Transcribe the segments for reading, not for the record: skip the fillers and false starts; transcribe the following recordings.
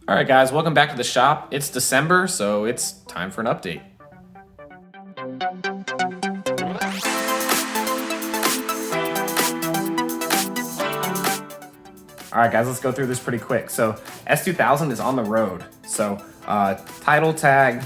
All right, guys, welcome back to the shop. It's December, so it's time for an update. All right, guys, let's go through this pretty quick. So S2000 is on the road. So title tag,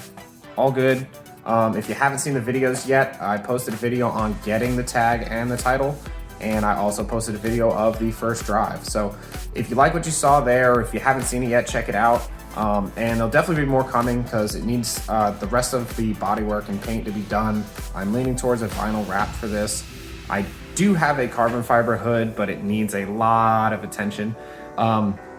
all good. If you haven't seen the videos yet, I posted a video on getting the tag and the title, and I also posted a video of the first drive. So if you like what you saw there, or if you haven't seen it yet, check it out. And there'll definitely be more coming because it needs the rest of the bodywork and paint to be done. I'm leaning towards a vinyl wrap for this. I do have a carbon fiber hood, but it needs a lot of attention.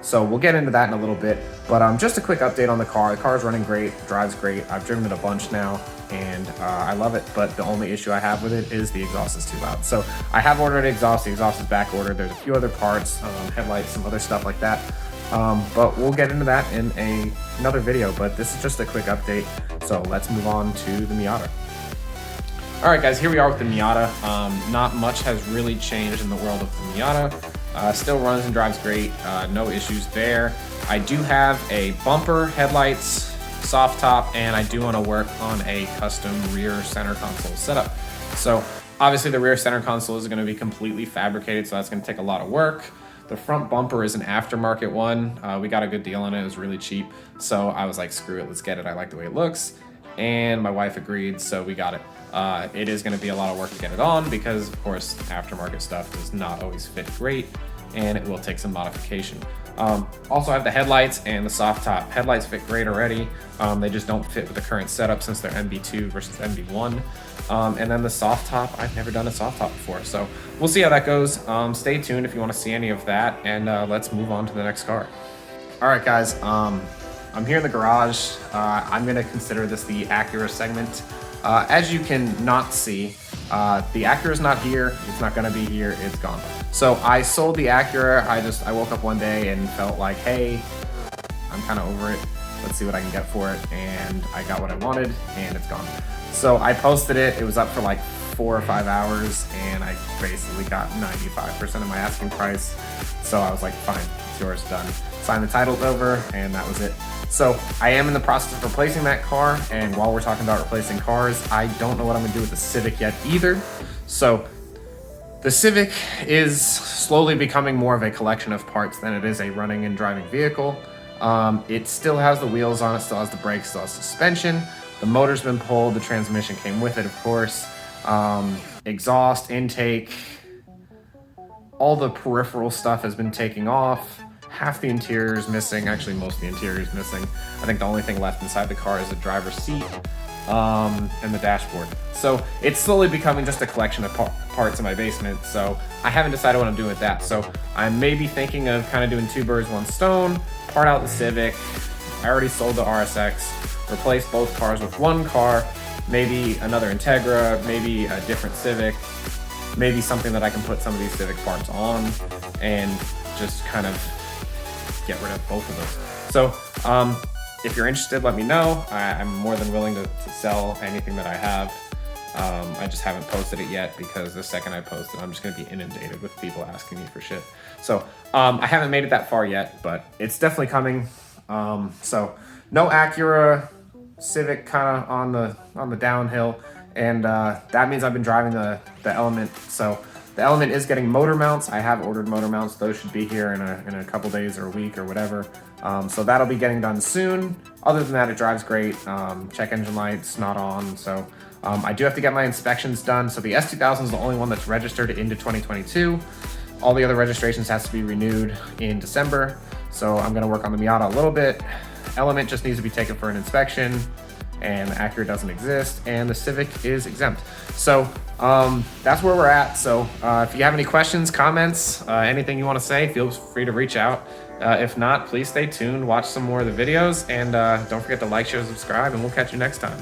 So we'll get into that in a little bit, but just a quick update on the car. The car is running great, drives great. I've driven it a bunch now, and I love it, but the only issue I have with it is the exhaust is too loud. So I have ordered exhaust. The exhaust is back ordered. There's a few other parts, headlights, some other stuff like that. But we'll get into that in another video, but this is just a quick update. So let's move on to the Miata. All right, guys, here we are with the Miata. Not much has really changed in the world of the Miata. Still runs and drives great, no issues there. I do have a bumper, headlights, soft top, and I do want to work on a custom rear center console setup. So obviously the rear center console is going to be completely fabricated, so that's going to take a lot of work. The front bumper is an aftermarket one. We got a good deal on it. It was really cheap. So I was like, screw it, let's get it. I like the way it looks. And my wife agreed, so we got it. It is going to be a lot of work to get it on because, of course, aftermarket stuff does not always fit great, and it will take some modification. Also, I have the headlights and the soft top. Headlights fit great already. They just don't fit with the current setup since they're MB2 versus MB1. And then the soft top, I've never done a soft top before, so we'll see how that goes. Stay tuned if you want to see any of that, and let's move on to the next car. All right, guys. I'm here in the garage. I'm gonna consider this the Acura segment. As you can not see, the Acura is not here. It's not gonna be here, it's gone. So I sold the Acura. I woke up one day and felt like, hey, I'm kind of over it. Let's see what I can get for it. And I got what I wanted and it's gone. So I posted it. It was up for like 4 or 5 hours and I basically got 95% of my asking price. So I was like, fine, it's yours, done. Signed the title over and that was it. So I am in the process of replacing that car, and while we're talking about replacing cars, I don't know what I'm gonna do with the Civic yet either. So the Civic is slowly becoming more of a collection of parts than it is a running and driving vehicle. It still has the wheels on it, still has the brakes, still has suspension. The motor's been pulled, the transmission came with it, of course. Exhaust, intake, all the peripheral stuff has been taken off. Half the interior is missing. Actually, most of the interior is missing. I think the only thing left inside the car is the driver's seat and the dashboard. So it's slowly becoming just a collection of parts in my basement. So I haven't decided what I'm doing with that. So I may be thinking of kind of doing 2 birds, 1 stone, part out the Civic. I already sold the RSX, replace both cars with 1 car, maybe another Integra, maybe a different Civic, maybe something that I can put some of these Civic parts on and just kind of get rid of both of those. So if you're interested, let me know. I'm more than willing to sell anything that I have. I just haven't posted it yet because the second I post it, I'm just gonna be inundated with people asking me for shit. So I haven't made it that far yet, but it's definitely coming. So no Acura, Civic kind of on the downhill, and that means I've been driving the Element. So the Element is getting motor mounts. I have ordered motor mounts. Those should be here in a couple days or a week or whatever. So that'll be getting done soon. Other than that, it drives great. Check engine light's not on. So I do have to get my inspections done. So the S2000 is the only one that's registered into 2022. All the other registrations has to be renewed in December. So I'm gonna work on the Miata a little bit. Element just needs to be taken for an inspection, and Acura doesn't exist, and the Civic is exempt. So that's where we're at. So if you have any questions, comments, anything you want to say, feel free to reach out. If not, please stay tuned, watch some more of the videos, and don't forget to like, share, subscribe, and we'll catch you next time.